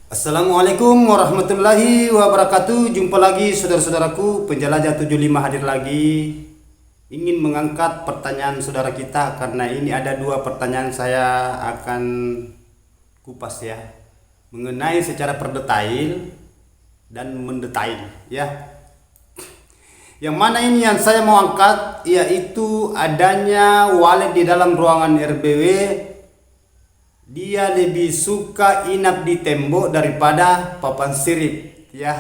Assalamualaikum warahmatullahi wabarakatuh. Jumpa lagi saudara-saudaraku, penjelajah 75 hadir lagi. Ingin mengangkat pertanyaan saudara kita karena ini ada dua pertanyaan saya akan kupas ya. Mengenai secara perdetail dan mendetail ya. Yang mana ini yang saya mau angkat yaitu adanya walet di dalam ruangan RBW. Dia lebih suka inap di tembok daripada papan sirip ya.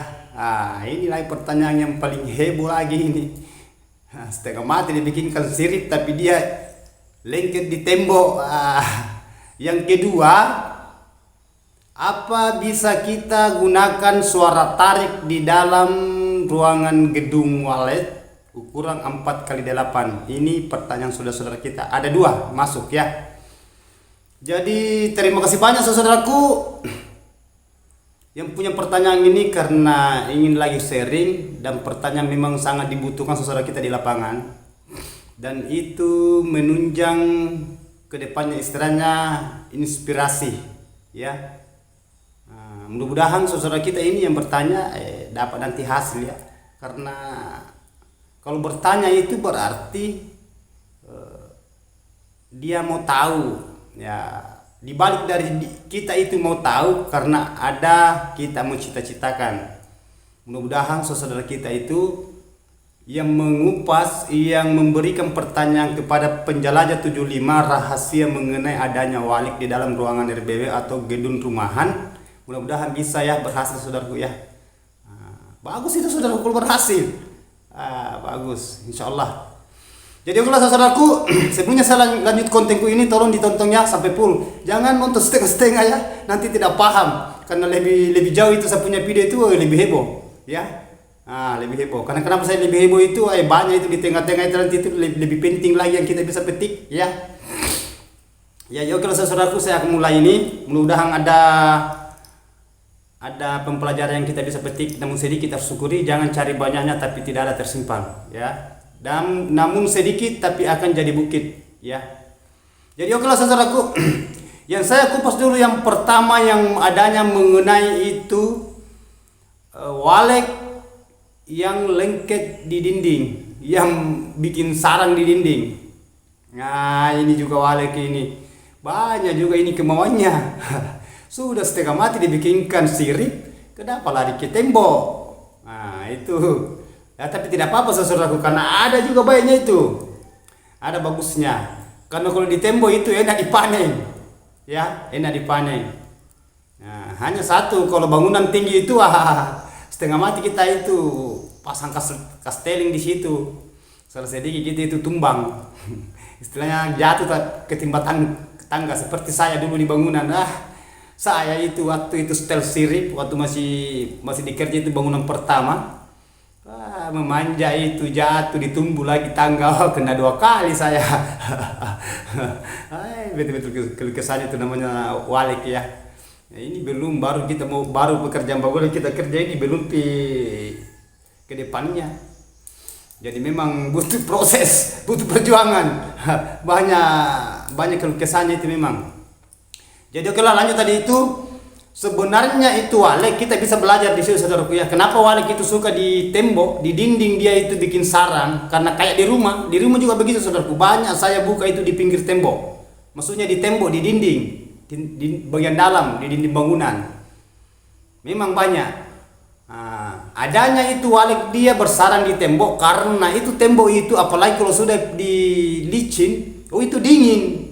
Inilah pertanyaan yang paling heboh lagi ini. Setengah mati dibikinkan sirip tapi dia lengket di tembok. Yang kedua, apa bisa kita gunakan suara tarik di dalam ruangan gedung walet ukuran 4x8? Ini pertanyaan saudara-saudara kita. Ada dua masuk ya. Jadi terima kasih banyak saudaraku yang punya pertanyaan ini karena ingin lagi sharing dan pertanyaan memang sangat dibutuhkan saudara kita di lapangan dan itu menunjang ke depannya istilahnya inspirasi ya. Mudah-mudahan saudara kita ini yang bertanya dapat nanti hasil ya, karena kalau bertanya itu berarti dia mau tahu ya, dibalik dari kita itu mau tahu karena ada kita mau cita-citakan. Mudah-mudahan saudara kita itu yang mengupas, yang memberikan pertanyaan kepada penjelajah 75 rahasia mengenai adanya walik di dalam ruangan RBW atau gedung rumahan, mudah-mudahan bisa ya berhasil saudaraku ya. Bagus itu saudaraku kalau berhasil. Bagus insyaallah. Jadi okelah saudaraku, sebelumnya saya lanjut kontenku ini tolong ditontonnya sampai full. Jangan nonton setengah-setengah ya, nanti tidak paham. Karena lebih jauh itu saya punya video itu lebih heboh ya. Lebih heboh. Karena kenapa saya lebih heboh itu banyak itu di tengah-tengah itu nanti itu lebih penting lagi yang kita bisa petik ya. Ya okelah saudaraku, saya akan mulai ini. Mudah-mudahan ada pembelajaran yang kita bisa petik, namun sedikit kita syukuri, jangan cari banyaknya tapi tidak ada tersimpan ya. Dan namun sedikit tapi akan jadi bukit ya. Jadi okelah saudaraku, yang saya kupas dulu yang pertama yang adanya mengenai itu walek yang lengket di dinding, yang bikin sarang di dinding. Nah ini juga walek ini banyak juga ini kemauannya. Sudah setengah mati dibikinkan sirip, kenapa lari ke tembok? Nah itu ya, tapi tidak apa-apa saudaraku karena ada juga baiknya itu, ada bagusnya. Karena kalau di tembok itu enak dipanen ya, enak dipanen. Nah, hanya satu, kalau bangunan tinggi itu setengah mati kita itu pasang kasteling di situ, selesai dikit itu tumbang. Istilahnya jatuh ketimpa tangga seperti saya dulu di bangunan. Saya itu waktu itu setel sirip waktu masih dikerja itu bangunan pertama. Memanja itu jatuh ditumbuh lagi tangga, kena 2 kali saya. Betul-betul kelukesannya itu namanya walik ya. Ini belum baru pekerjaan baru kita kerja ini belum ke depannya. Jadi memang butuh proses, butuh perjuangan. Banyak kelukesannya itu memang. Jadi okelah lanjut tadi itu. Sebenarnya itu walek kita bisa belajar di situ saudaraku ya. Kenapa walek itu suka di tembok, di dinding dia itu bikin sarang? Karena kayak di rumah juga begitu saudaraku. Banyak saya buka itu di pinggir tembok. Maksudnya di tembok, di dinding, di bagian dalam, di dinding bangunan. Memang banyak. Adanya itu walek dia bersarang di tembok karena itu tembok itu apalagi kalau sudah di licin, itu dingin.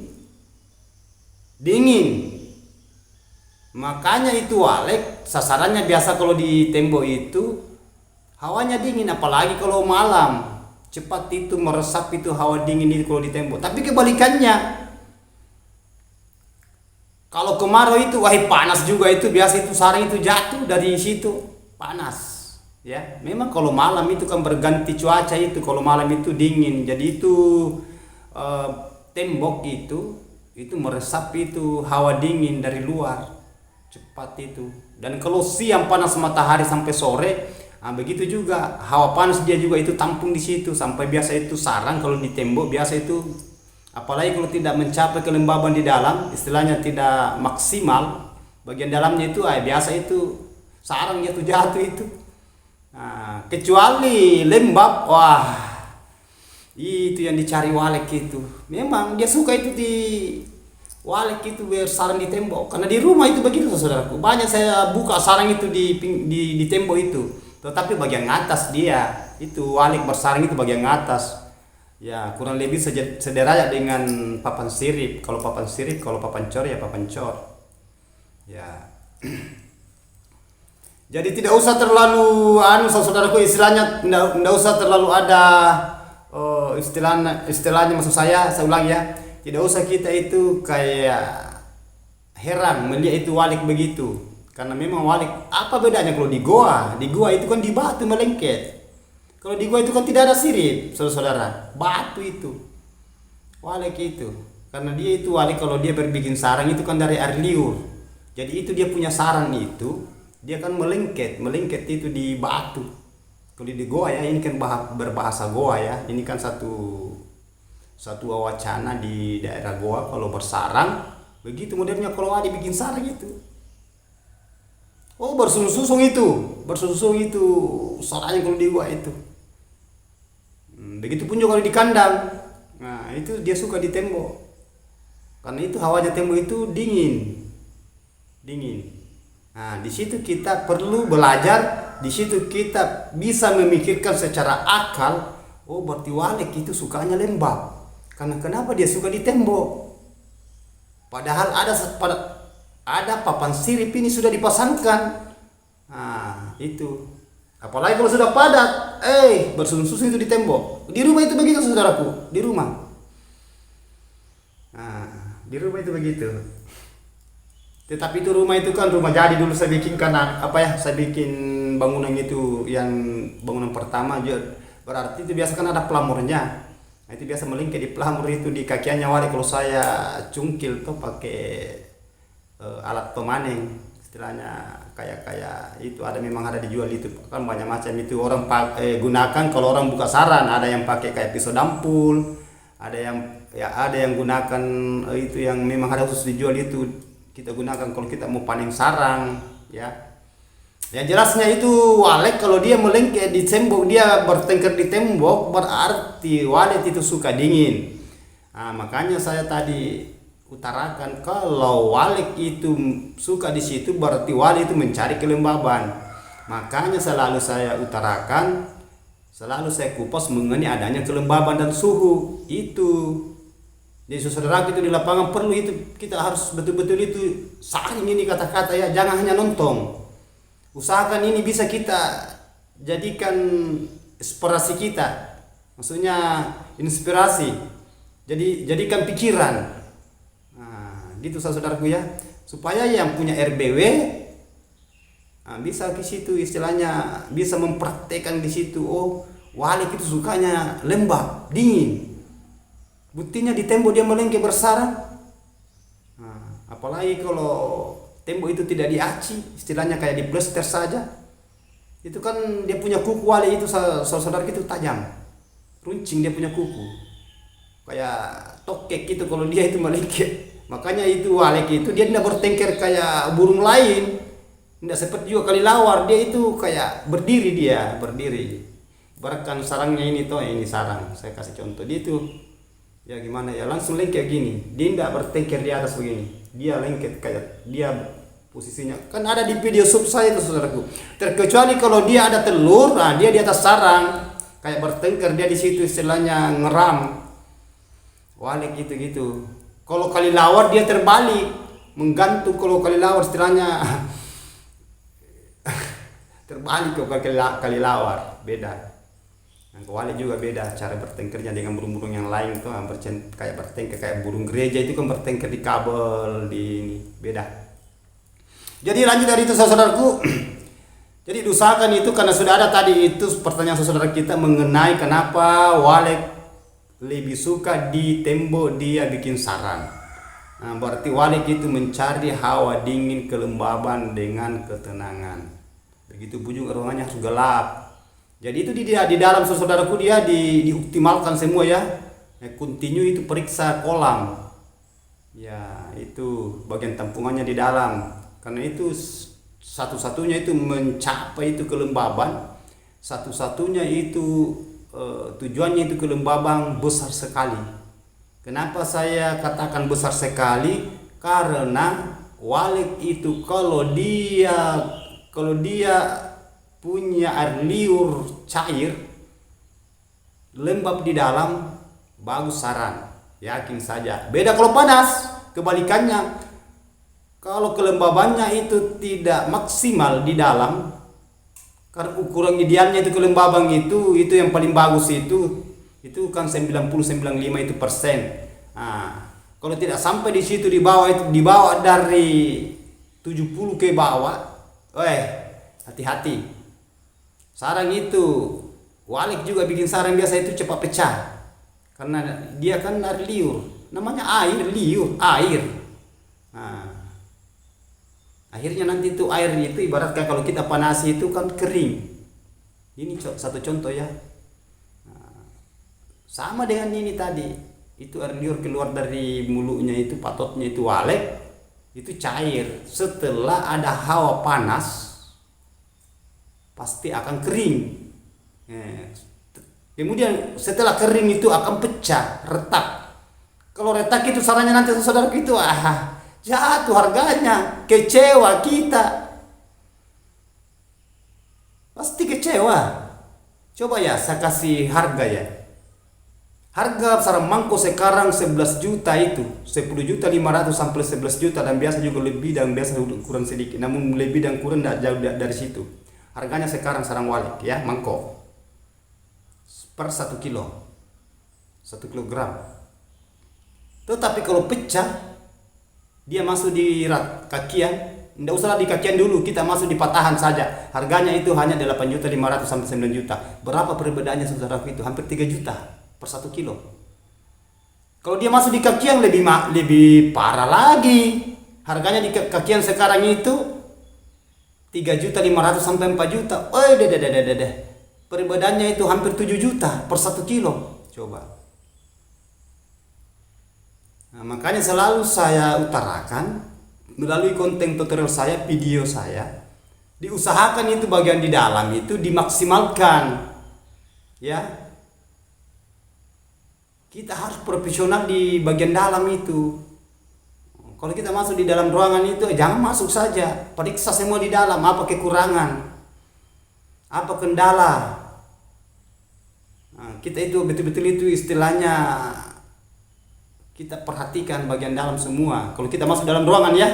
Makanya itu walek sasarannya biasa kalau di tembok itu hawanya dingin, apalagi kalau malam cepat itu meresap itu hawa dingin itu kalau di tembok. Tapi kebalikannya, kalau kemarau itu panas juga itu biasa itu sarang itu jatuh dari situ panas ya. Memang kalau malam itu kan berganti cuaca itu, kalau malam itu dingin jadi itu tembok itu meresap itu hawa dingin dari luar cepat itu. Dan kalau siang panas matahari sampai sore, begitu juga hawa panas dia juga itu tampung di situ sampai biasa itu sarang kalau di tembok biasa itu apalagi kalau tidak mencapai kelembaban di dalam, istilahnya tidak maksimal, bagian dalamnya itu biasa itu sarang jatuh itu. Nah, kecuali lembab, wah itu yang dicari Walek itu. Memang dia suka itu di Walek itu bersarang di tembok. Karena di rumah itu begitu saudaraku. Banyak saya buka sarang itu di tembok itu. Tetapi bagian atas dia itu Walek bersarang itu bagian atas. Ya kurang lebih sederajat dengan papan sirip. Kalau papan sirip, kalau papan cor ya papan cor. Ya. Jadi tidak usah terlalu saudaraku, istilahnya tidak usah terlalu ada istilahnya maksud saya ulang ya. Tidak usah kita itu kayak heran melihat itu Walek begitu. Karena memang Walek apa bedanya kalau di goa? Di goa itu kan di batu melengket. Kalau di goa itu kan tidak ada sirip, saudara-saudara. Batu itu. Walek itu. Karena dia itu Walek kalau dia berbikin sarang itu kan dari air liur. Jadi itu dia punya sarang itu, dia kan melengket itu di batu. Kalau di goa ya, ini kan berbahasa goa ya. Ini kan satu wacana di daerah goa kalau bersarang begitu modelnya kalau ada bikin sarang itu. Oh bersusung itu sarangnya kalau di goa itu. Begitu pun juga kalau di kandang. Nah itu dia suka di tembok karena itu hawanya tembok itu dingin. Nah di situ kita perlu belajar, di situ kita bisa memikirkan secara akal. Oh berarti Walek itu sukanya lembab. Karena kenapa dia suka di tembok? Padahal ada papan sirip ini sudah dipasangkan. Nah, itu. Apalagi kalau sudah padat, bersusun-susun itu di tembok. Di rumah itu begitu saudaraku, di rumah. Nah, di rumah itu begitu. Tetapi itu rumah itu kan rumah jadi dulu saya bikin karena saya bikin bangunan itu yang bangunan pertama berarti itu biasa kan ada pelamurnya. Nah, itu biasa melingkar di pelamur itu di kakiannya Walek kalau saya cungkil tuh pakai alat pemaneng istilahnya kayak itu memang ada dijual itu kan banyak macam itu orang gunakan kalau orang buka sarang, ada yang pakai kayak pisau dampul, ada yang gunakan itu yang memang ada khusus dijual itu kita gunakan kalau kita mau panen sarang ya. Ya jelasnya itu Walek kalau dia melengket di tembok, dia bertengkar di tembok berarti Walek itu suka dingin. Nah, makanya saya tadi utarakan kalau Walek itu suka di situ berarti Walek itu mencari kelembaban. Makanya selalu saya utarakan, selalu saya kupas mengenai adanya kelembaban dan suhu itu. Jadi saudara itu di lapangan perlu itu kita harus betul-betul itu saring ini kata-kata ya, jangan hanya nonton. Usahakan ini bisa kita jadikan inspirasi kita, maksudnya inspirasi. Jadi jadikan pikiran. Nah, gitu saudaraku ya, supaya yang punya RBW bisa ke situ istilahnya bisa mempraktekkan di situ. Oh, Walek itu sukanya lembab, dingin. Buktinya di tembok dia melengket bersarang. Nah, apalagi kalau tembok itu tidak diaci, istilahnya kayak di plester saja. Itu kan dia punya kuku Walek itu saudara itu tajam. Runcing dia punya kuku. Kayak tokek gitu kalau dia itu melengket. Makanya itu Walek itu dia tidak bertengker kayak burung lain. Tidak seperti juga kelelawar, dia itu kayak berdiri. Bahkan sarangnya ini ini sarang. Saya kasih contoh dia itu. Ya gimana ya, langsung lengket gini. Dia tidak bertengker di atas begini. Dia lengket kayak dia posisinya kan ada di video sub saya itu saudaraku. Terkecuali kalau dia ada telur, dia di atas sarang kayak bertengkar, dia di situ istilahnya ngeram. Walek gitu. Kalau kelelawar dia terbalik, menggantung. Kalau kelelawar istilahnya terbalik kalau kelelawar beda. Nah, Walek juga beda cara bertengkernya dengan burung-burung yang lain tuh kayak bertengker kayak burung gereja itu kan bertengker di kabel di ini beda. Jadi lanjut dari itu saudaraku. Jadi usahakan itu karena sudah ada tadi itu pertanyaan saudara kita mengenai kenapa Walek lebih suka di tembok dia bikin sarang. Nah, berarti Walek itu mencari hawa dingin, kelembaban dengan ketenangan. Begitu pun juga ruangannya harus gelap. Jadi itu di dalam saudaraku dia dioptimalkan semua ya. Continue itu periksa kolam. Ya, itu bagian tampungannya di dalam. Karena itu satu-satunya itu mencapai itu kelembaban, satu-satunya itu tujuannya itu kelembaban besar sekali. Kenapa saya katakan besar sekali? Karena walik itu kalau dia punya air liur cair, lembab di dalam, bagus saran, yakin saja. Beda kalau panas, kebalikannya. Kalau kelembabannya itu tidak maksimal di dalam, karena ukuran idealnya itu kelembaban itu yang paling bagus itu kan 90-95 itu persen. Nah, kalau tidak sampai di situ di bawah dari 70 ke bawah, hati-hati. Sarang itu walik juga bikin sarang biasa itu cepat pecah. Karena dia kan air liur, namanya air liur, air. Nah, akhirnya nanti itu air itu ibaratkan kalau kita panasi itu kan kering. Ini satu contoh ya. Nah, sama dengan ini tadi, itu air liur keluar dari mulutnya itu, patotnya itu walik, itu cair. Setelah ada hawa panas, pasti akan kering. Kemudian setelah kering itu akan pecah, retak. Kalau retak itu sarannya nanti saudara itu jatuh harganya, kecewa kita. Pasti kecewa. Coba ya saya kasih harga ya. Harga sarang mangko sekarang 11 juta itu, 10.500.000 sampai 11 juta, dan biasa juga lebih dan biasa kurang sedikit. Namun lebih dan kurang tidak jauh dari situ. Harganya sekarang sarang walik ya, mangko. Per 1 kilo, 1 kilogram. Tetapi kalau pecah, dia masuk di kakian, tidak usah di kakian dulu, kita masuk di patahan saja. Harganya itu hanya 8.500.000 sampai 9 juta. Berapa perbedaannya saudara itu? Hampir 3 juta per 1 kilo. Kalau dia masuk di kakian lebih parah lagi. Harganya di kakian sekarang itu 3.500.000 sampai 4 juta. Perbedaannya itu hampir 7 juta per 1 kilo. Coba. Nah, makanya selalu saya utarakan melalui konten tutorial saya, video saya, diusahakan itu bagian di dalam itu dimaksimalkan. Ya. Kita harus profesional di bagian dalam itu. Kalau kita masuk di dalam ruangan itu, jangan masuk saja. Periksa semua di dalam, apa kekurangan, apa kendala. Nah, kita itu betul-betul itu istilahnya kita perhatikan bagian dalam semua. Kalau kita masuk dalam ruangan ya,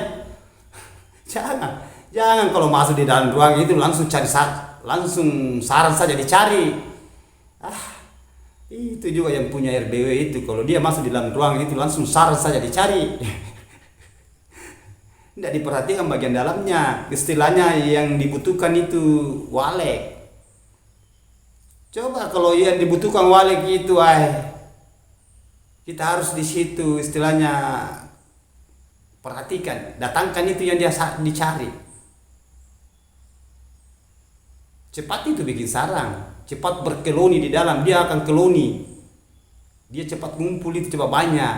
jangan kalau masuk di dalam ruangan itu langsung langsung saran saja dicari. Itu juga yang punya RBW itu, kalau dia masuk di dalam ruangan itu langsung saran saja dicari. Tidak diperhatikan bagian dalamnya. Istilahnya yang dibutuhkan itu walik. Coba kalau yang dibutuhkan walik itu kita harus di situ istilahnya perhatikan, datangkan itu yang dia dicari. Cepat itu bikin sarang, cepat berkeloni di dalam, dia akan keloni. Dia cepat ngumpul itu cepat banyak.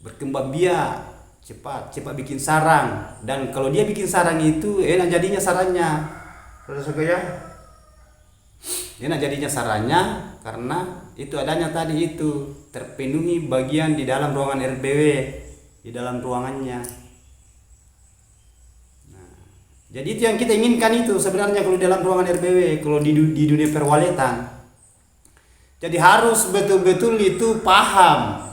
Berkembang biak, cepat bikin sarang. Dan kalau dia bikin sarang itu enak jadinya sarangnya. Saudara ya? Enak jadinya sarangnya karena itu adanya tadi itu terpenuhi bagian di dalam ruangan RBW, di dalam ruangannya. Nah, jadi itu yang kita inginkan itu sebenarnya kalau di dalam ruangan RBW, kalau di dunia perwaletan. Jadi harus betul-betul itu paham.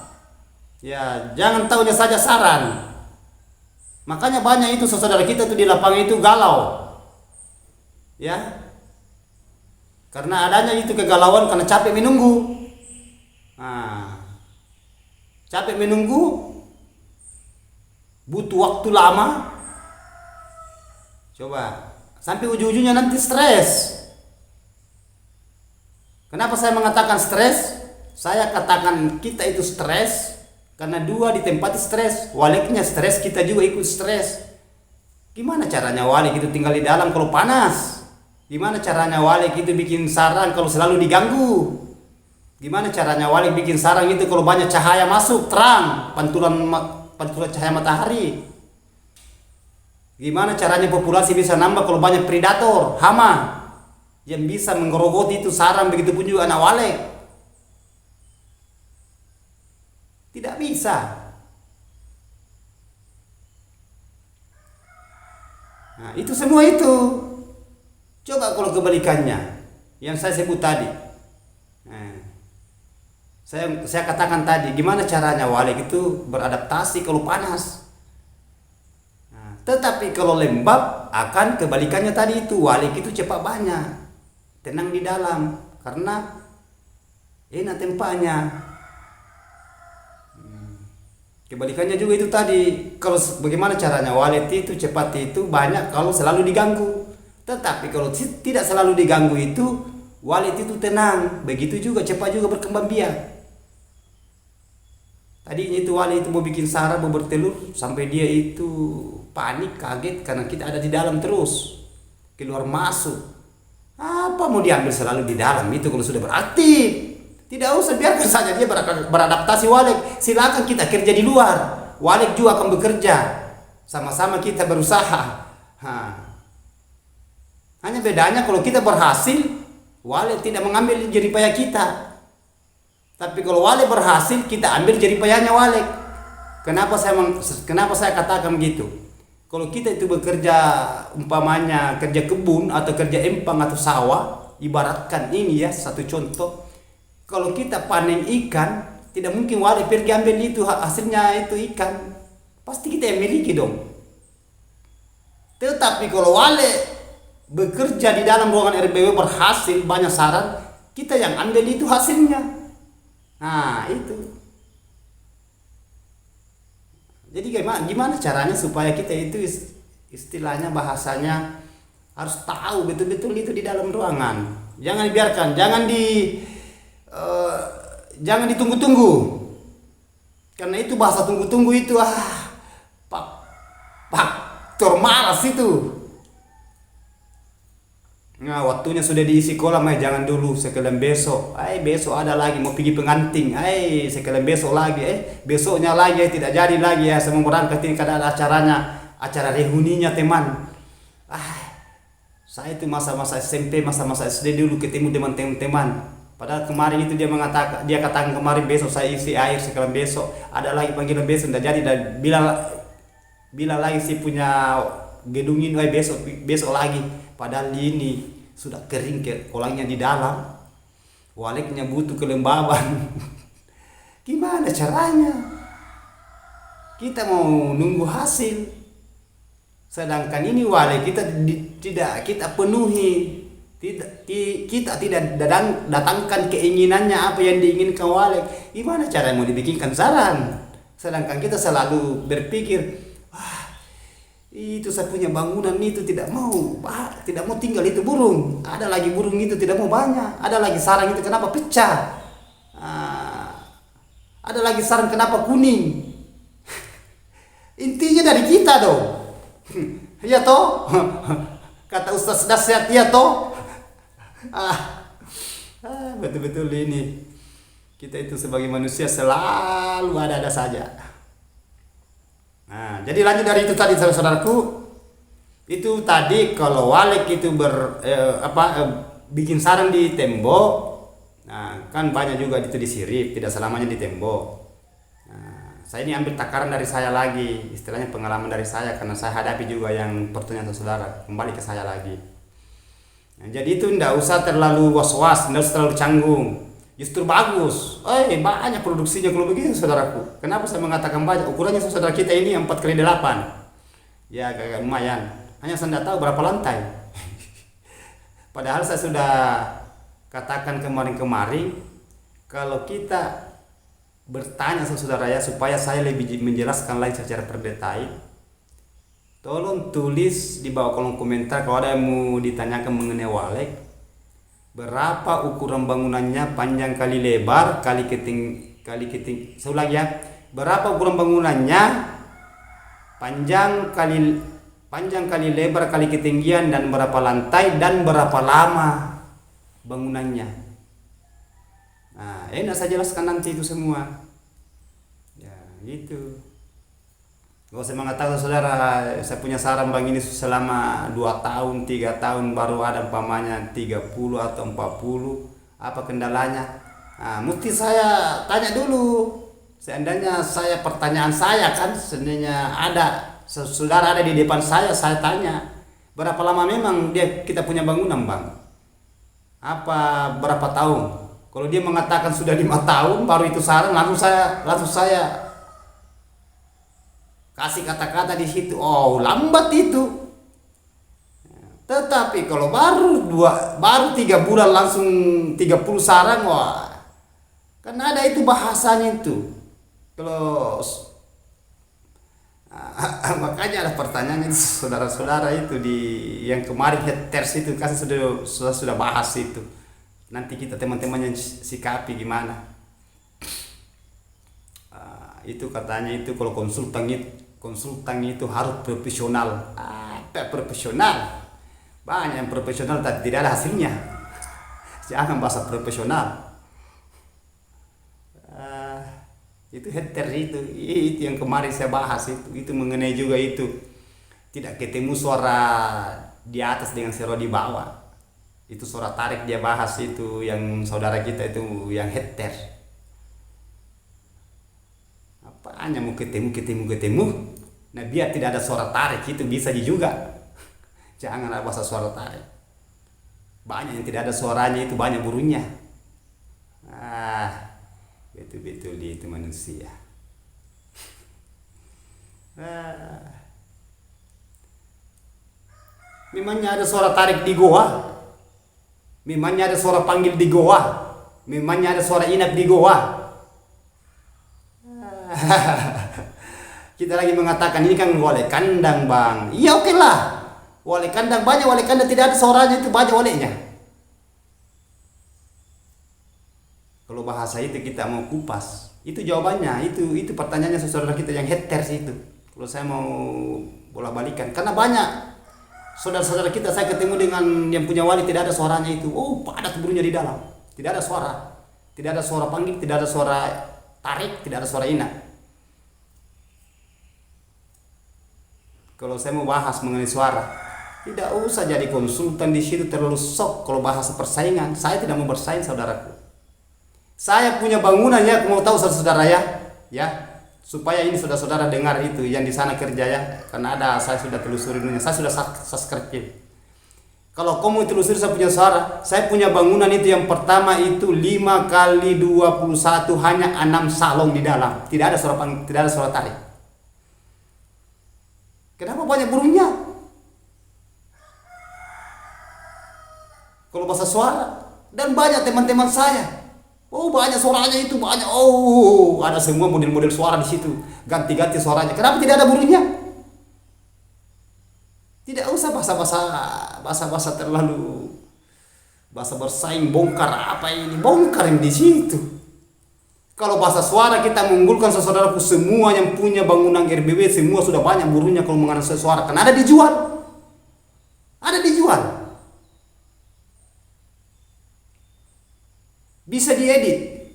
Ya, jangan tahunya saja saran. Makanya banyak itu saudara kita tuh di lapangan itu galau. Ya. Karena adanya itu kegalauan karena capek menunggu. Nah, capek menunggu, butuh waktu lama. Coba, sampai ujung-ujungnya nanti stres. Kenapa saya mengatakan stres? Saya katakan kita itu stres karena dua ditempati stres. Waliknya stres, kita juga ikut stres. Gimana caranya walik itu tinggal di dalam kalau panas? Gimana caranya walik itu bikin sarang kalau selalu diganggu? Gimana caranya walik bikin sarang itu kalau banyak cahaya masuk, terang, pantulan cahaya matahari? Gimana caranya populasi bisa nambah kalau banyak predator, hama yang bisa menggerogoti itu sarang, begitu pun juga anak walek. Tidak bisa. Nah, itu semua itu. Coba kalau kebalikannya yang saya sebut tadi. Nah, saya katakan tadi, gimana caranya walek itu beradaptasi kalau panas. Nah, tetapi kalau lembab akan kebalikannya tadi itu, walek itu cepat banyak, tenang di dalam karena enak tempatnya. Kebalikannya juga itu tadi, kalau bagaimana caranya walek itu cepat itu banyak kalau selalu diganggu. Tetapi kalau tidak selalu diganggu itu, wallet itu tenang. Begitu juga cepat juga berkembang biak. Tadinya itu wallet itu mau bikin sarang, mau bertelur, sampai dia itu panik, kaget karena kita ada di dalam terus. Keluar masuk. Apa mau diambil selalu di dalam itu kalau sudah beraktif? Tidak usah, biarkan saja dia beradaptasi wallet. Silakan kita kerja di luar. Wallet juga akan bekerja. Sama-sama kita berusaha. Hanya bedanya kalau kita berhasil, wallet tidak mengambil jeripaya kita. Tapi kalau wallet berhasil, kita ambil jeripayanya wallet. Kenapa saya katakan begitu? Kalau kita itu bekerja, umpamanya kerja kebun atau kerja empang atau sawah, ibaratkan ini ya satu contoh. Kalau kita panen ikan, tidak mungkin wallet pergi ambil itu hasilnya itu ikan. Pasti kita yang miliki dong. Tetapi kalau wallet bekerja di dalam ruangan RBW berhasil banyak sarang, kita yang ambil itu hasilnya. Nah itu. Jadi gimana caranya supaya kita itu istilahnya bahasanya harus tahu betul-betul itu di dalam ruangan. Jangan dibiarkan, jangan ditunggu-tunggu. Karena itu bahasa tunggu-tunggu itu faktor malas itu. Nah, waktunya sudah diisi kolam, jangan dulu, sekalian besok. Besok ada lagi mau pergi penganting. Sekalian besok lagi. Besoknya lagi tidak jadi lagi ya. Semua berangkat ini karena ada acara reuninya teman. Saya itu masa-masa SMP, masa-masa SD dulu ketemu dengan teman-teman. Padahal kemarin itu dia katakan kemarin besok saya isi air, sekalian besok ada lagi panggilan besok tidak jadi, dan bila lagi sih punya gedung ini besok lagi. Padahal ini sudah kering kolangnya di dalam, waleknya butuh kelembaban. Gimana caranya? Kita mau nunggu hasil, sedangkan ini walek tidak kita penuhi, kita tidak datangkan keinginannya apa yang diinginkan walek. Gimana cara mau dibikinkan sarang? Sedangkan kita selalu berpikir, itu saya punya bangunan itu tidak mau tinggal itu burung. Ada lagi burung itu tidak mau banyak. Ada lagi sarang itu kenapa pecah. Ada lagi sarang kenapa kuning. Intinya dari kita dong. Iya toh. Kata Ustaz Dasyat, iya toh. Betul-betul ini. Kita itu sebagai manusia selalu ada-ada saja. Nah, jadi lanjut dari itu tadi saudaraku, itu tadi kalau walek itu bikin sarang di tembok. Nah, kan banyak juga itu disirip, tidak selamanya di tembok. Nah, saya ini ambil takaran dari saya lagi, istilahnya pengalaman dari saya karena saya hadapi juga yang pertanyaan saudara, kembali ke saya lagi. Nah, jadi itu tidak usah terlalu was-was, tidak usah terlalu canggung. Justru bagus. Banyak produksinya kalau begitu saudaraku. Kenapa saya mengatakan banyak? Ukurannya saudara kita ini 4x8. Ya agak lumayan. Hanya saya tidak tahu berapa lantai. Padahal saya sudah katakan kemarin kalau kita bertanya saudara ya, supaya saya lebih menjelaskan lagi secara berdetail, tolong tulis di bawah kolom komentar kalau ada yang mau ditanyakan mengenai walek. Berapa ukuran bangunannya, panjang kali lebar kali ketinggian. Saya ulang ya. Berapa ukuran bangunannya, panjang kali lebar kali ketinggian, dan berapa lantai dan berapa lama bangunannya. Nah, enak saya jelaskan nanti itu semua. Ya, gitu. Kalau saya mengatakan saudara, saya punya saran bang ini selama 2 tahun, 3 tahun baru ada umpamanya 30 atau 40, apa kendalanya? Nah, mesti saya tanya dulu. Seandainya saya pertanyaan saya kan, seandainya ada saudara ada di depan saya tanya berapa lama memang kita punya bangunan bang? Apa berapa tahun? Kalau dia mengatakan sudah 5 tahun, baru itu saran langsung saya kasih kata-kata di situ. Oh, lambat itu. Tetapi kalau baru 3 bulan langsung 30 saran, wah. Kan ada itu bahasanya itu. Kalau makanya ada pertanyaan itu saudara-saudara itu di yang kemarin haters itu kan sudah bahas itu. Nanti kita teman-teman yang sikapi gimana. Itu katanya itu kalau konsultan itu harus profesional. Profesional. Banyak yang profesional tapi tidak ada hasilnya. Jangan bahasa profesional. Itu hater itu yang kemarin saya bahas itu mengenai juga itu tidak ketemu suara di atas dengan suara di bawah. Itu suara tarik dia bahas itu yang saudara kita itu yang hater. Apanya mau ketemu. Nah biar tidak ada suara tarik itu bisa juga. Jangan ada bahasa suara tarik. Banyak yang tidak ada suaranya itu banyak burungnya. Betul-betul dia itu manusia. Memangnya ada suara tarik di goa. Memangnya ada suara panggil di goa. Memangnya ada suara inap di goa. Kita lagi mengatakan ini kan wale kandang bang. Iya oke lah. Wale kandang banyak, wale kandang tidak ada suaranya itu banyak walenya. Kalau bahasa itu kita mau kupas, itu jawabannya, itu pertanyaannya saudara kita yang haters itu. Kalau saya mau bola balikan, karena banyak saudara-saudara kita saya ketemu dengan yang punya wali tidak ada suaranya itu. Oh padat burungnya di dalam, tidak ada suara panggil, tidak ada suara tarik, tidak ada suara inap. Kalau saya mau bahas mengenai suara, tidak usah jadi konsultan di situ terlalu sok. Kalau bahasa persaingan, saya tidak mau bersaing saudaraku. Saya punya bangunan ya, mau tahu saudara ya, supaya ini saudara dengar itu yang di sana kerja ya, karena ada saya sudah telusuri dunia, saya sudah subscribe. Kalau kamu telusuri saya punya suara, saya punya bangunan itu yang pertama itu 5x21 hanya 6 salon di dalam, tidak ada suara tarik. Kenapa banyak burungnya? Kalau bahasa suara dan banyak teman-teman saya. Oh banyak suaranya itu banyak. Oh ada semua model-model suara di situ. Ganti-ganti suaranya. Kenapa tidak ada burungnya? Tidak usah bahasa terlalu bahasa bersaing bongkar apa ini bongkar yang di situ. Kalau bahasa suara kita mengunggulkan saudaraku semua yang punya bangunan RBW semua sudah banyak burungnya kalau mengenai suara kan ada dijual. Bisa diedit.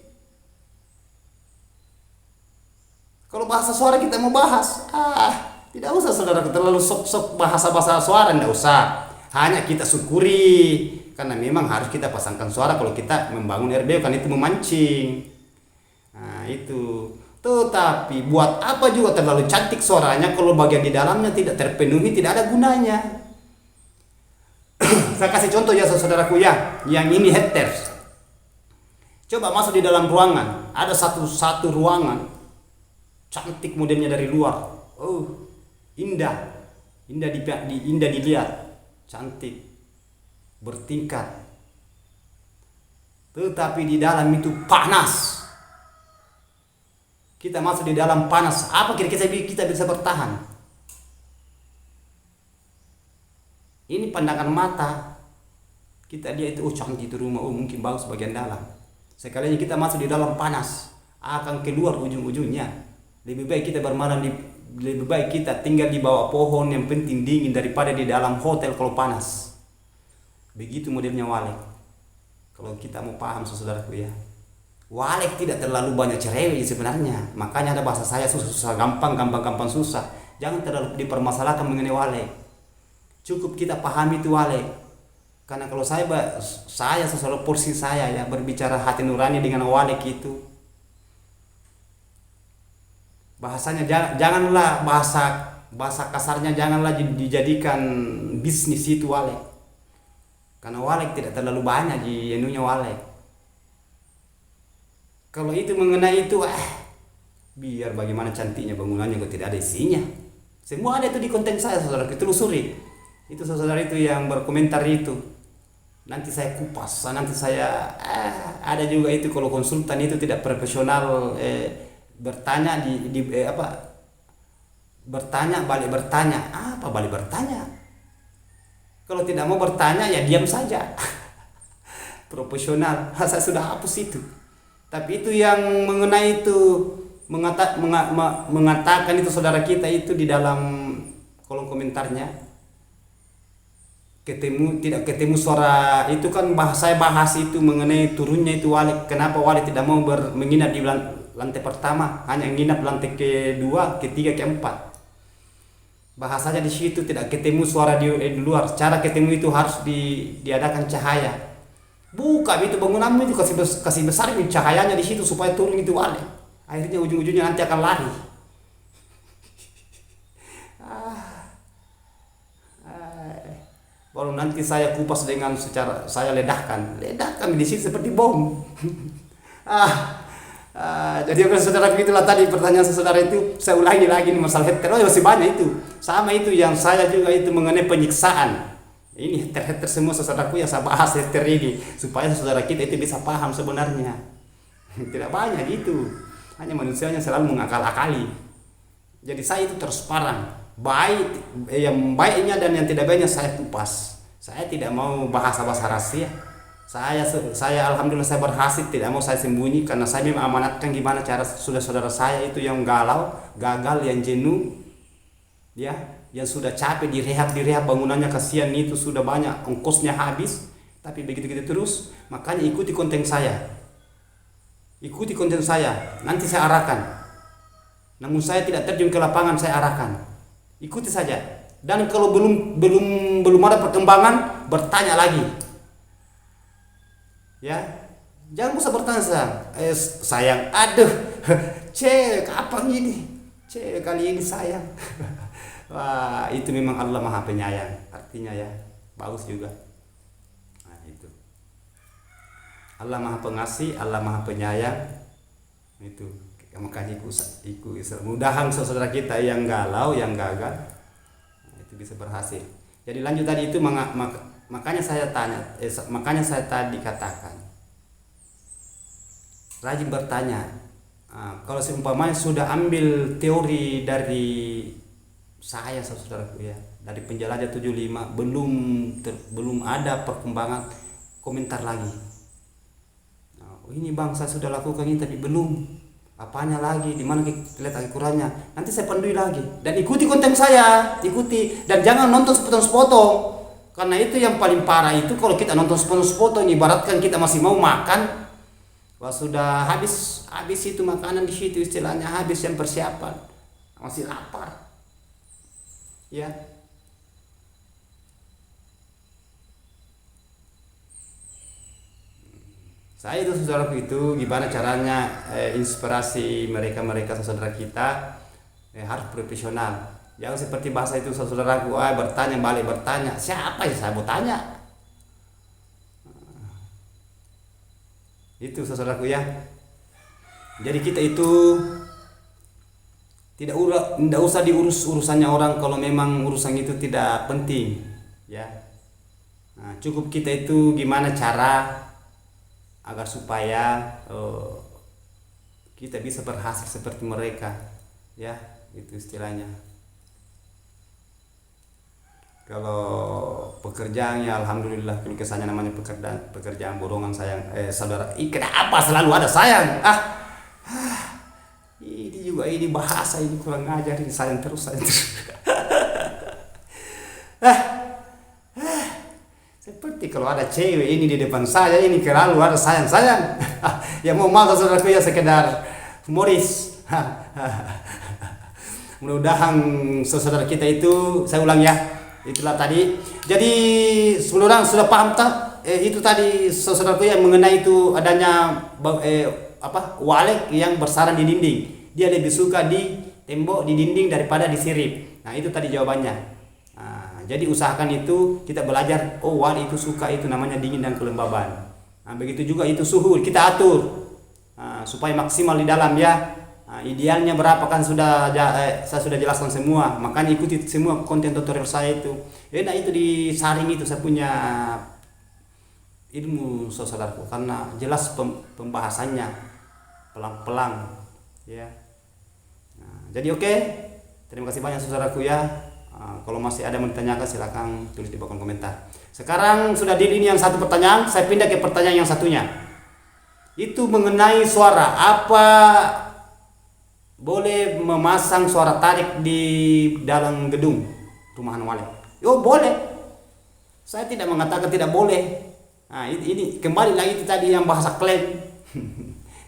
Kalau bahasa suara kita mau bahas, tidak usah saudara terlalu sok-sok bahasa suara, tidak usah. Hanya kita syukuri karena memang harus kita pasangkan suara kalau kita membangun RBW kan itu memancing. Nah itu. Tetapi buat apa juga terlalu cantik suaranya kalau bagian di dalamnya tidak terpenuhi, tidak ada gunanya. Saya kasih contoh ya saudaraku ya, yang ini haters. Coba masuk di dalam ruangan, ada satu ruangan cantik modelnya dari luar. Oh, indah dilihat, cantik, bertingkat. Tetapi di dalam itu panas. Kita masuk di dalam panas, apa kira-kira kita bisa bertahan? Ini pandangan mata. Kita lihat itu, oh cantik itu rumah, oh mungkin bagus bagian dalam. Sekalinya kita masuk di dalam panas, akan keluar ujung-ujungnya. Lebih baik kita tinggal di bawah pohon yang penting dingin daripada di dalam hotel kalau panas. Begitu modelnya walek. Kalau kita mau paham saudaraku ya. Walek tidak terlalu banyak cerewet sebenarnya. Makanya ada bahasa saya susah gampang susah. Jangan terlalu dipermasalahkan mengenai wale. Cukup kita pahami itu wale. Karena kalau saya sesuatu porsi saya ya berbicara hati nurani dengan wale gitu. Bahasanya janganlah bahasa kasarnya janganlah dijadikan bisnis itu wale. Karena wale tidak terlalu banyak di enunya wale. Kalau itu mengenai itu biar bagaimana cantiknya bangunannya kok tidak ada isinya. Semua ada itu di konten saya, saudara, telusuri. Itu saudara itu yang berkomentar itu. Nanti saya kupas, nanti saya ada juga itu kalau konsultan itu tidak profesional bertanya bertanya balik bertanya. Apa balik bertanya? Kalau tidak mau bertanya ya diam saja. Profesional. Saya sudah hapus itu. Tapi itu yang mengenai itu mengatakan itu saudara kita itu di dalam kolom komentarnya tidak ketemu suara itu kan saya bahas itu mengenai turunnya itu wali, kenapa wali tidak mau menginap di lantai pertama, hanya menginap lantai kedua, ketiga, keempat. Bahasanya di situ tidak ketemu suara di luar. Cara ketemu itu harus diadakan cahaya. Buka itu bangunanmu itu kasih besar cahayanya di situ supaya turun itu wali. Akhirnya ujung-ujungnya nanti akan lari. Baru nanti saya kupas dengan saya ledakkan di situ seperti bom. Jadi saudara itulah tadi pertanyaan saudara itu saya ulangi lagi nih masalah hater. Masih banyak itu. Sama itu yang saya juga itu mengenai penyiksaan. Ini hater semua saudaraku yang saya bahas hater ini supaya saudara kita itu bisa paham sebenarnya. Tidak banyak gitu. Hanya manusianya selalu mengakal-akali. Jadi saya itu transparan. Yang baiknya dan yang tidak baiknya saya kupas. Saya tidak mau bahasa-bahasa rahasia. Saya alhamdulillah saya berhasil, tidak mau saya sembunyi karena saya memang amanatkan gimana cara saudara saya itu yang galau, gagal, yang jenuh, ya, yang sudah capek direhab bangunannya kasihan itu sudah banyak ongkosnya habis, tapi begitu terus, makanya ikuti konten saya, nanti saya arahkan. Namun saya tidak terjun ke lapangan, saya arahkan, ikuti saja. Dan kalau belum ada perkembangan, bertanya lagi. Ya, jangan usah bertanya sayang, aduh, kapan ini, kali ini sayang. Wah, itu memang Allah Maha Penyayang, artinya ya, bagus juga. Nah, itu. Allah Maha Pengasih, Allah Maha Penyayang, itu. Makanya mudahan saudara kita yang galau, yang gagal, itu bisa berhasil. Jadi lanjut tadi itu makanya saya tadi katakan rajin bertanya. Kalau seumpamanya sudah ambil teori dari saya saudaraku ya, dari penjelajah 75 belum ada perkembangan, komentar lagi. Ini bang saya sudah lakukan ini tapi belum. Apanya lagi, di mana kita lihat ukurannya, nanti saya pandui lagi dan ikuti konten saya, dan jangan nonton sepotong-sepotong. Karena itu yang paling parah itu kalau kita nonton sepotong-sepotong, ibaratkan kita masih mau makan, wah sudah habis itu makanan di situ, istilahnya habis yang persiapan, masih lapar, ya. Saya itu saudaraku itu gimana caranya inspirasi mereka saudara kita harus profesional. Jangan seperti bahasa itu saudaraku, bertanya balik bertanya. Siapa yang saya mau tanya? Itu saudaraku ya. Jadi kita itu tidak usah diurus urusannya orang kalau memang urusan itu tidak penting, ya. Nah, cukup kita itu gimana cara agar supaya kita bisa berhasil seperti mereka, ya, itu istilahnya. Kalau pekerjaannya alhamdulillah kesannya namanya pekerjaan borongan sayang, saudara, kenapa selalu ada sayang? Ini bahasa ini kurang ajar, ini sayang terus. Seperti kalau ada cewek ini di depan saya ini terlalu ada sayang. Ya mau saudaraku ya sekedar humoris. Mudah-mudahan saudara kita itu, saya ulang ya, itulah tadi. Jadi saudara sudah paham tak? Itu tadi saudaraku yang mengenai itu adanya walek yang bersarang di dinding. Dia lebih suka di tembok, di dinding daripada di sirip. Nah itu tadi jawabannya. Jadi usahakan itu kita belajar. Oh, walek itu suka itu namanya dingin dan kelembaban. Nah, begitu juga itu suhu kita atur supaya maksimal di dalam ya. Idealnya berapa kan saya sudah jelaskan semua. Makanya ikuti semua konten tutorial saya itu. Nah itu disaring itu saya punya ilmu saudaraku, karena jelas pembahasannya pelang-pelang ya. Jadi oke. Terima kasih banyak saudaraku ya. Kalau masih ada yang ditanyakan silakan tulis di kolom komentar. Sekarang sudah di ini yang satu pertanyaan, saya pindah ke pertanyaan yang satunya. Itu mengenai suara. Apa boleh memasang suara tarik di dalam gedung rumahan walek? Yo boleh. Saya tidak mengatakan tidak boleh. Nah, ini kembali lagi itu tadi yang bahasa klaim.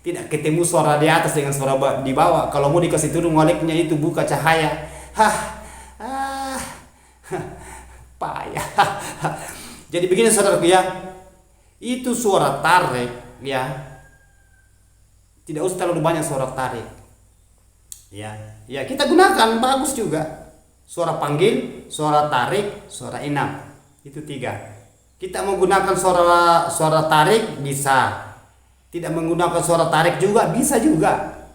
Tidak ketemu suara di atas dengan suara di bawah. Kalau mau dikasih turun waleknya itu buka cahaya. Payah. Jadi begini saudaraku ya, itu suara tarik ya, tidak usah terlalu banyak suara tarik ya. Ya kita gunakan bagus juga. Suara panggil, suara tarik, suara enam, itu 3. Kita menggunakan suara tarik bisa, tidak menggunakan suara tarik juga bisa juga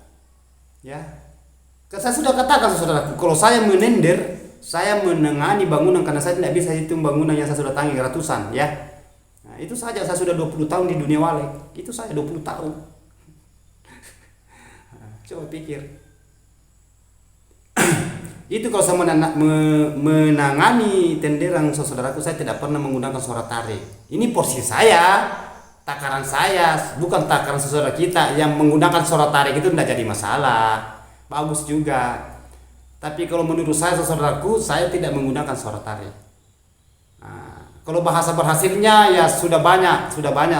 ya. Saya sudah katakan saudaraku, kalau saya menender, saya menengani bangunan karena saya tidak bisa hitung bangunan yang saya sudah tangani ratusan ya. Nah, itu saja saya sudah 20 tahun di dunia walek. Itu saya 20 tahun. Coba pikir. Itu kalau saya menangani tenderan saudaraku, saya tidak pernah menggunakan suara tarik. Ini porsi saya, takaran saya, bukan takaran saudara kita yang menggunakan suara tarik itu tidak jadi masalah. Bagus juga. Tapi kalau menurut saya saudaraku, saya tidak menggunakan suara tarik. Kalau bahasa berhasilnya ya sudah banyak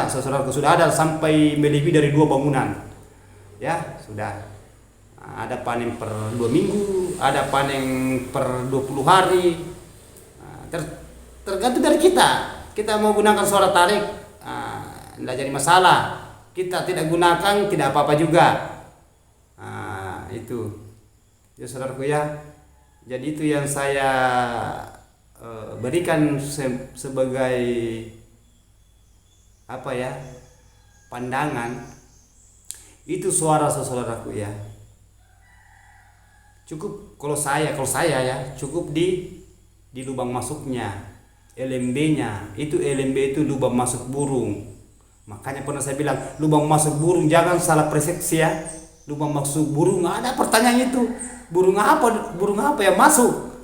saudaraku, sudah ada sampai melebihi dari 2 bangunan. Ya, sudah. Ada panen per 2 minggu, ada panen per 20 hari. Tergantung dari kita. Kita mau gunakan suara tarik, tidak jadi masalah. Kita tidak gunakan, tidak apa-apa juga. Itu. Ya saudaraku ya, jadi itu yang saya berikan sebagai pandangan. Itu suara saudaraku ya. Cukup kalau saya ya, cukup di lubang masuknya, LMB-nya. Itu LMB itu lubang masuk burung. Makanya pernah saya bilang, lubang masuk burung jangan salah persepsi ya. Lubang masuk burung, ada pertanyaan itu. Burung apa yang masuk?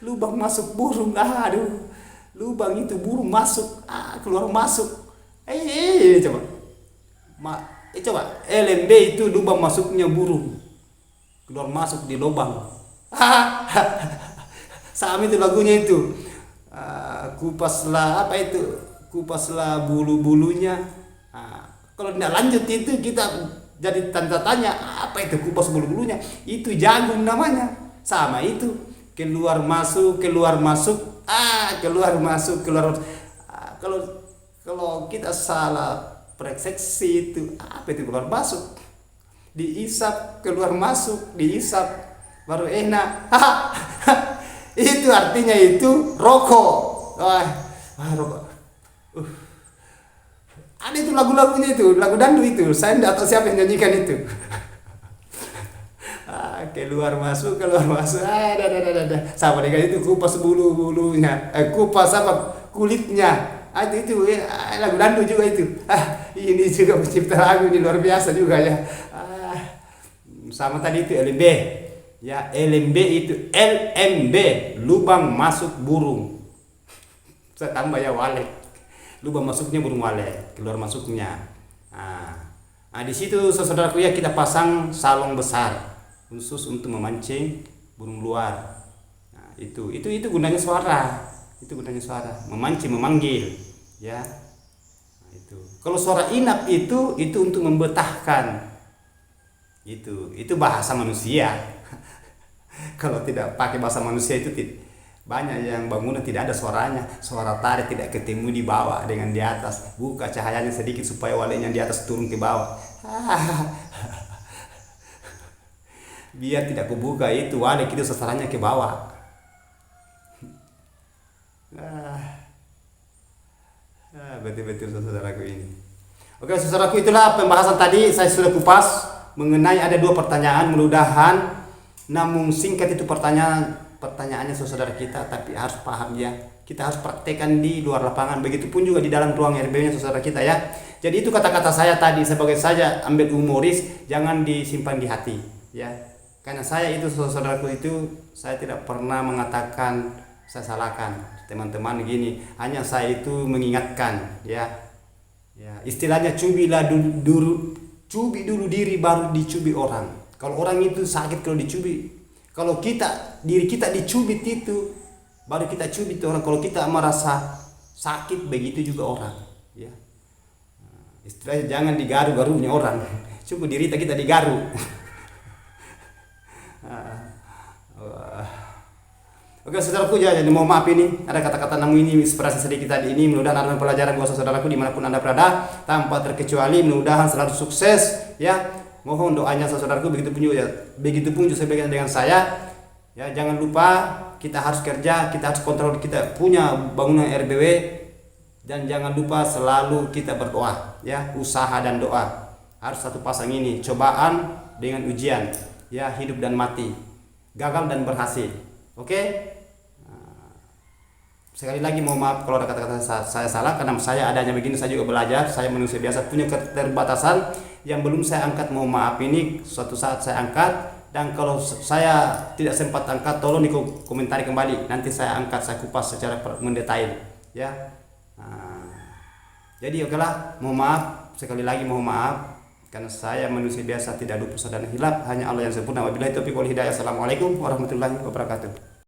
Lubang masuk burung, aduh. Lubang itu burung masuk, keluar masuk. Coba. LMB itu lubang masuknya burung. Keluar masuk di lubang. Sama itu lagunya itu. Kupaslah kupaslah bulu-bulunya. Kalau tidak lanjut itu kita jadi tanda tanya, apa itu kupas bulu-bulunya? Itu jagung namanya. Sama itu, keluar masuk. Keluar masuk. Kalau kita salah persepsi itu, apa itu keluar masuk? Diisap, keluar masuk, diisap baru enak. Itu artinya itu rokok. Rokok. Ada itu lagu-lagunya itu, lagu dangdut itu. Saya tidak tahu siapa yang nyanyikan itu. Keluar masuk. Ada. Sama dengan itu kupas bulu-bulunya. Kupas kulitnya. Itu lagu dangdut juga itu. Ini juga pencipta lagu ini luar biasa juga ya. Sama tadi itu LMB. Ya, LMB itu LMB, lubang masuk burung. Saya tambah ya walek. Lubang masuknya burung walek, keluar masuknya. Di situ saudaraku ya, kita pasang salong besar khusus untuk memancing burung luar. Itu gunanya suara. Itu gunanya suara, memancing, memanggil, ya. Itu. Kalau suara inap itu untuk membetahkan. Itu bahasa manusia. Kalau tidak pakai bahasa manusia itu banyak yang bangunan tidak ada suaranya, suara tarik tidak ketemu di bawah dengan di atas. Buka cahayanya sedikit supaya walinya di atas turun ke bawah. Biar tidak kubuka itu wali itu sasarannya ke bawah. Betul-betul saudaraku ini. Oke saudaraku, itulah pembahasan tadi saya sudah kupas mengenai ada 2 pertanyaan, mudah-mudahan namun singkat itu pertanyaannya saudara kita, tapi harus paham ya. Kita harus praktekkan di luar lapangan, begitupun juga di dalam ruang RBW-nya saudara kita ya. Jadi itu kata-kata saya tadi sebagai saya ambil humoris, jangan disimpan di hati ya. Karena saya itu saudaraku itu saya tidak pernah mengatakan saya salahkan teman-teman gini, hanya saya itu mengingatkan ya. Ya, istilahnya cubi dulu diri baru dicubi orang. Kalau orang itu sakit kalau dicubit, kalau diri kita dicubit itu baru kita cubit orang. Kalau kita merasa sakit begitu juga orang ya. Istilahnya jangan digaru-garunya orang, cukup diri kita digaru. Oke saudaraku, jadi mohon maaf ini ada kata-kata namun ini inspirasi sedikit tadi ini, mudah-mudahan ada pelajaran buat saudaraku dimanapun anda berada tanpa terkecuali, mudah-mudahan selalu sukses ya. Mohon doanya saudaraku, begitupun juga sebagian dengan saya ya. Jangan lupa kita harus kerja, kita harus kontrol, kita punya bangunan RBW, dan jangan lupa selalu kita berdoa ya. Usaha dan doa harus satu pasang ini, cobaan dengan ujian ya, hidup dan mati, gagal dan berhasil. Oke. Sekali lagi mohon maaf kalau ada kata-kata saya salah, karena saya adanya begini, saya juga belajar, saya manusia biasa punya keterbatasan yang belum saya angkat. Mohon maaf ini suatu saat saya angkat, dan kalau saya tidak sempat angkat tolong dikomentari kembali, nanti saya angkat, saya kupas secara mendetail ya. Jadi okelah, mohon maaf sekali lagi, mohon maaf karena saya manusia biasa, tidak lupa dan hilaf, hanya Allah yang sempurna. Wabillahi taufiq wal hidayah. Assalamualaikum warahmatullahi wabarakatuh.